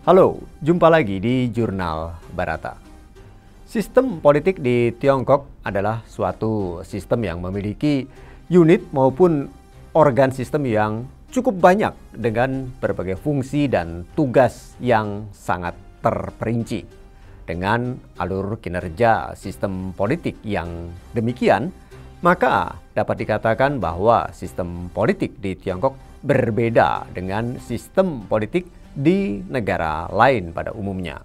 Halo, jumpa lagi di Jurnal Barata. Sistem politik di Tiongkok adalah suatu sistem yang memiliki unit maupun organ sistem yang cukup banyak dengan berbagai fungsi dan tugas yang sangat terperinci. Dengan alur kinerja sistem politik yang demikian, maka dapat dikatakan bahwa sistem politik di Tiongkok berbeda dengan sistem politik di negara lain pada umumnya.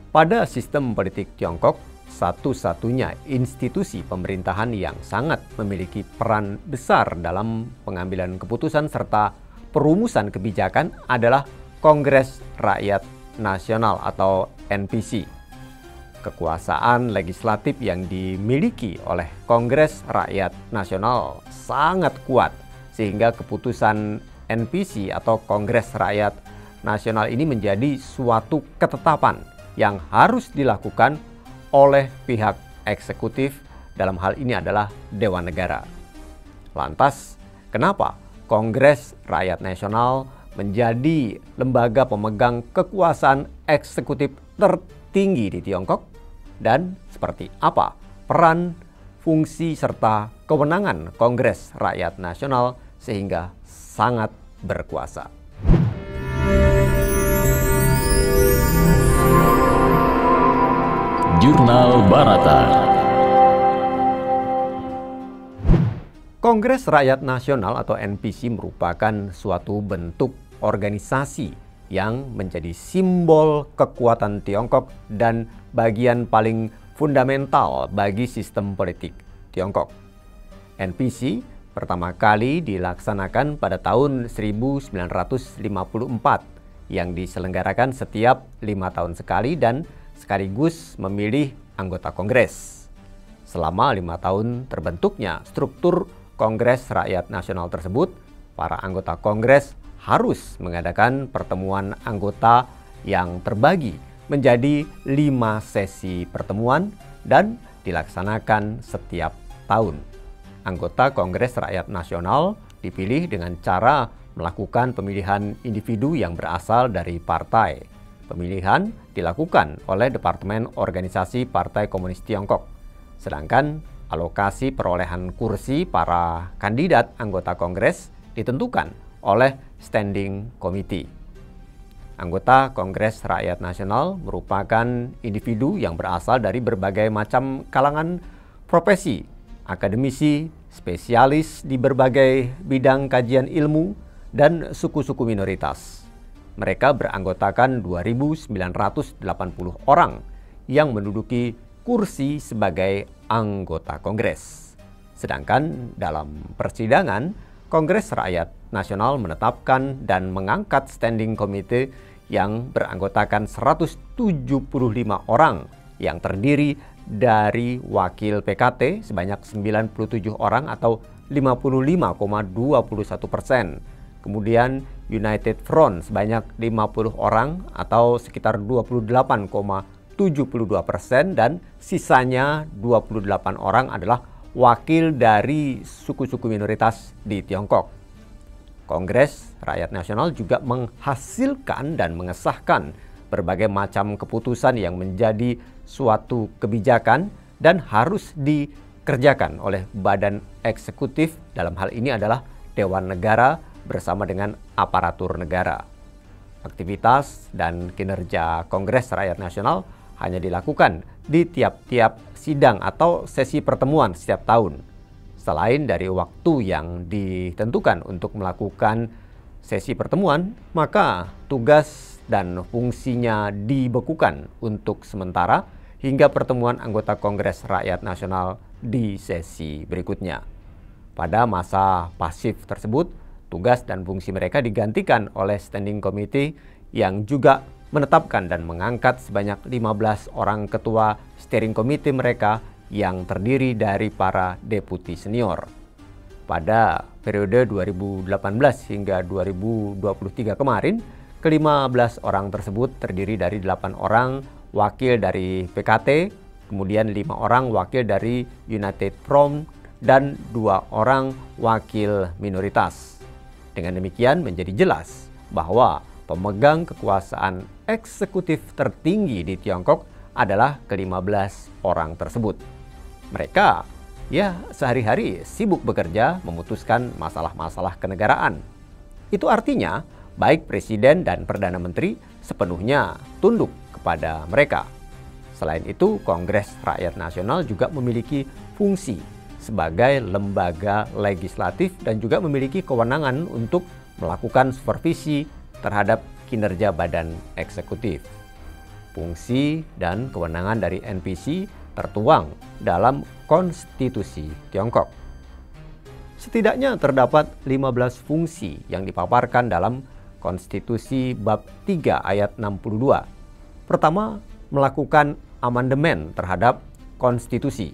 Pada sistem politik Tiongkok, satu-satunya institusi pemerintahan yang sangat memiliki peran besar dalam pengambilan keputusan serta perumusan kebijakan adalah Kongres Rakyat Nasional atau NPC. Kekuasaan legislatif yang dimiliki oleh Kongres Rakyat Nasional sangat kuat, sehingga keputusan NPC atau Kongres Rakyat Nasional ini menjadi suatu ketetapan yang harus dilakukan oleh pihak eksekutif, dalam hal ini adalah Dewan Negara. Lantas, kenapa Kongres Rakyat Nasional menjadi lembaga pemegang kekuasaan eksekutif tertinggi di Tiongkok? Dan seperti apa peran, fungsi, serta kewenangan Kongres Rakyat Nasional sehingga sangat berkuasa? Jurnal Barata. Kongres Rakyat Nasional atau NPC merupakan suatu bentuk organisasi yang menjadi simbol kekuatan Tiongkok dan bagian paling fundamental bagi sistem politik Tiongkok. NPC pertama kali dilaksanakan pada tahun 1954 yang diselenggarakan setiap 5 tahun sekali dan sekaligus memilih anggota Kongres. Selama 5 tahun terbentuknya struktur Kongres Rakyat Nasional tersebut, para anggota Kongres harus mengadakan pertemuan anggota yang terbagi menjadi 5 sesi pertemuan dan dilaksanakan setiap tahun. Anggota Kongres Rakyat Nasional dipilih dengan cara melakukan pemilihan individu yang berasal dari partai. Pemilihan dilakukan oleh Departemen Organisasi Partai Komunis Tiongkok, sedangkan alokasi perolehan kursi para kandidat anggota Kongres ditentukan oleh Standing Committee. Anggota Kongres Rakyat Nasional merupakan individu yang berasal dari berbagai macam kalangan profesi, akademisi, spesialis di berbagai bidang kajian ilmu, dan suku-suku minoritas. Mereka beranggotakan 2.980 orang yang menduduki kursi sebagai anggota Kongres. Sedangkan dalam persidangan, Kongres Rakyat Nasional menetapkan dan mengangkat Standing Committee yang beranggotakan 175 orang yang terdiri dari wakil PKT sebanyak 97 orang atau 55,21%. Kemudian United Front sebanyak 50 orang atau sekitar 28,72% dan sisanya 28 orang adalah wakil dari suku-suku minoritas di Tiongkok. Kongres Rakyat Nasional juga menghasilkan dan mengesahkan berbagai macam keputusan yang menjadi suatu kebijakan dan harus dikerjakan oleh badan eksekutif, dalam hal ini adalah Dewan Negara bersama dengan aparatur negara. Aktivitas dan kinerja Kongres Rakyat Nasional hanya dilakukan di tiap-tiap sidang atau sesi pertemuan setiap tahun. Selain dari waktu yang ditentukan untuk melakukan sesi pertemuan, maka tugas dan fungsinya dibekukan untuk sementara hingga pertemuan anggota Kongres Rakyat Nasional di sesi berikutnya. Pada masa pasif tersebut, tugas dan fungsi mereka digantikan oleh Standing Committee yang juga menetapkan dan mengangkat sebanyak 15 orang ketua Steering Committee mereka yang terdiri dari para deputi senior. Pada periode 2018 hingga 2023 kemarin, ke-15 orang tersebut terdiri dari 8 orang wakil dari PKT, kemudian 5 orang wakil dari United Front, dan 2 orang wakil minoritas. Dengan demikian menjadi jelas bahwa pemegang kekuasaan eksekutif tertinggi di Tiongkok adalah ke-15 orang tersebut. Mereka sehari-hari sibuk bekerja memutuskan masalah-masalah kenegaraan. Itu artinya baik presiden dan perdana menteri sepenuhnya tunduk kepada mereka. Selain itu, Kongres Rakyat Nasional juga memiliki fungsi sebagai lembaga legislatif dan juga memiliki kewenangan untuk melakukan supervisi terhadap kinerja badan eksekutif. Fungsi dan kewenangan dari NPC tertuang dalam konstitusi Tiongkok. Setidaknya terdapat 15 fungsi yang dipaparkan dalam konstitusi bab 3 ayat 62. Pertama, melakukan amandemen terhadap konstitusi.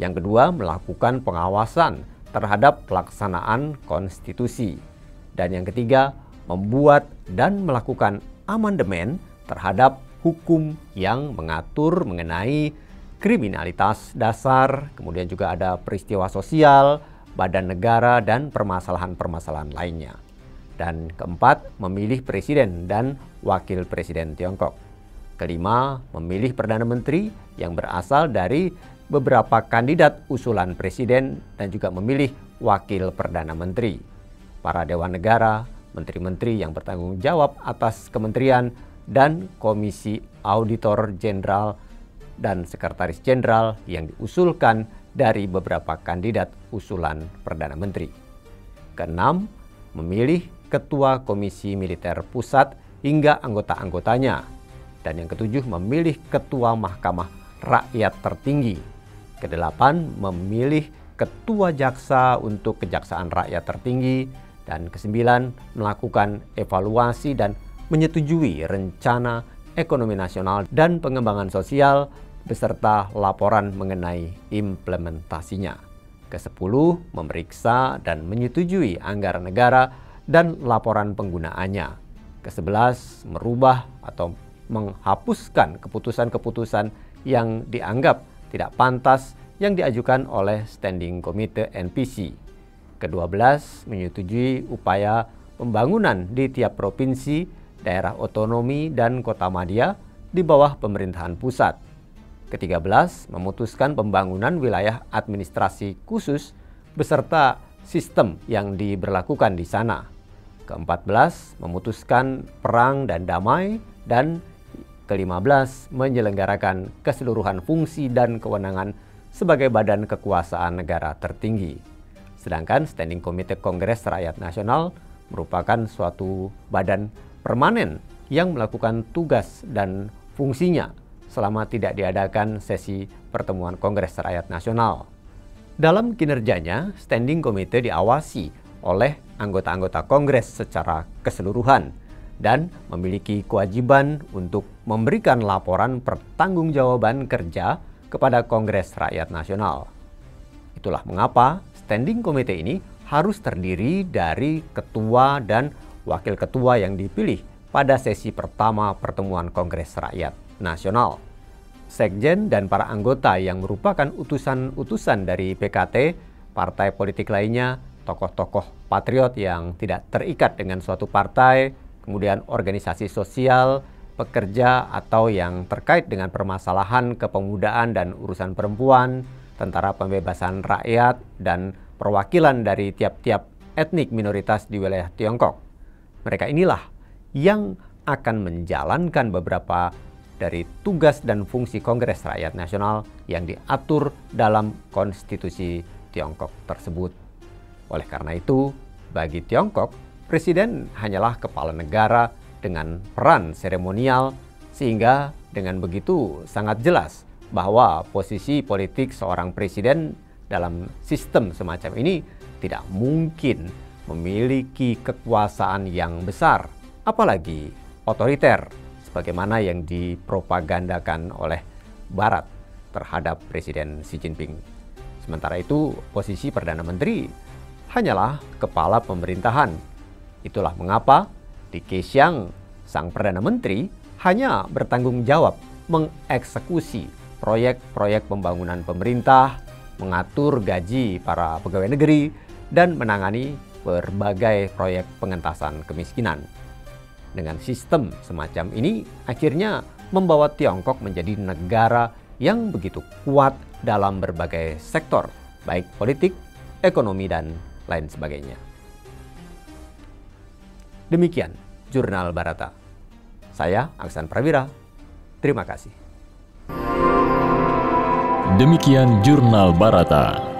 Yang kedua, melakukan pengawasan terhadap pelaksanaan konstitusi. Dan yang ketiga, membuat dan melakukan amandemen terhadap hukum yang mengatur mengenai kriminalitas dasar, kemudian juga ada peristiwa sosial, badan negara, dan permasalahan-permasalahan lainnya. Dan keempat, memilih presiden dan wakil presiden Tiongkok. Kelima, memilih perdana menteri yang berasal dari beberapa kandidat usulan presiden dan juga memilih wakil perdana menteri. Para dewan negara, menteri-menteri yang bertanggung jawab atas kementerian dan komisi auditor jenderal dan sekretaris jenderal yang diusulkan dari beberapa kandidat usulan perdana menteri. Keenam, memilih ketua komisi militer pusat hingga anggota-anggotanya. Dan yang ketujuh, memilih ketua mahkamah rakyat tertinggi. Kedelapan, memilih ketua jaksa untuk kejaksaan rakyat tertinggi. Dan kesembilan, melakukan evaluasi dan menyetujui rencana ekonomi nasional dan pengembangan sosial beserta laporan mengenai implementasinya. Kesepuluh, memeriksa dan menyetujui anggaran negara dan laporan penggunaannya. Kesebelas, merubah atau menghapuskan keputusan-keputusan yang dianggap tidak pantas yang diajukan oleh Standing Committee NPC. Ke-12, menyetujui upaya pembangunan di tiap provinsi, daerah otonomi, dan kota madya di bawah pemerintahan pusat. Ke-13, memutuskan pembangunan wilayah administrasi khusus beserta sistem yang diberlakukan di sana. Ke-14, memutuskan perang dan damai. Dan ke-15, menyelenggarakan keseluruhan fungsi dan kewenangan sebagai badan kekuasaan negara tertinggi. Sedangkan Standing Committee Kongres Rakyat Nasional merupakan suatu badan permanen yang melakukan tugas dan fungsinya selama tidak diadakan sesi pertemuan Kongres Rakyat Nasional. Dalam kinerjanya, Standing Committee diawasi oleh anggota-anggota Kongres secara keseluruhan dan memiliki kewajiban untuk memberikan laporan pertanggungjawaban kerja kepada Kongres Rakyat Nasional. Itulah mengapa Standing Committee ini harus terdiri dari ketua dan wakil ketua yang dipilih pada sesi pertama pertemuan Kongres Rakyat Nasional. Sekjen dan para anggota yang merupakan utusan-utusan dari PKT, partai politik lainnya, tokoh-tokoh patriot yang tidak terikat dengan suatu partai, kemudian organisasi sosial, pekerja atau yang terkait dengan permasalahan kepemudaan dan urusan perempuan, tentara pembebasan rakyat, dan perwakilan dari tiap-tiap etnik minoritas di wilayah Tiongkok. Mereka inilah yang akan menjalankan beberapa dari tugas dan fungsi Kongres Rakyat Nasional yang diatur dalam konstitusi Tiongkok tersebut. Oleh karena itu, bagi Tiongkok, presiden hanyalah kepala negara dengan peran seremonial, sehingga dengan begitu sangat jelas bahwa posisi politik seorang presiden dalam sistem semacam ini tidak mungkin memiliki kekuasaan yang besar, apalagi otoriter, sebagaimana yang dipropagandakan oleh Barat terhadap Presiden Xi Jinping. Sementara itu, posisi Perdana Menteri hanyalah kepala pemerintahan. Itulah mengapa Li Keqiang, sang Perdana Menteri, hanya bertanggung jawab mengeksekusi proyek-proyek pembangunan pemerintah, mengatur gaji para pegawai negeri, dan menangani berbagai proyek pengentasan kemiskinan. Dengan sistem semacam ini akhirnya membawa Tiongkok menjadi negara yang begitu kuat dalam berbagai sektor, baik politik, ekonomi, dan lain sebagainya. Demikian Jurnal Barata. Saya Aksan Prawira. Terima kasih. Demikian Jurnal Barata.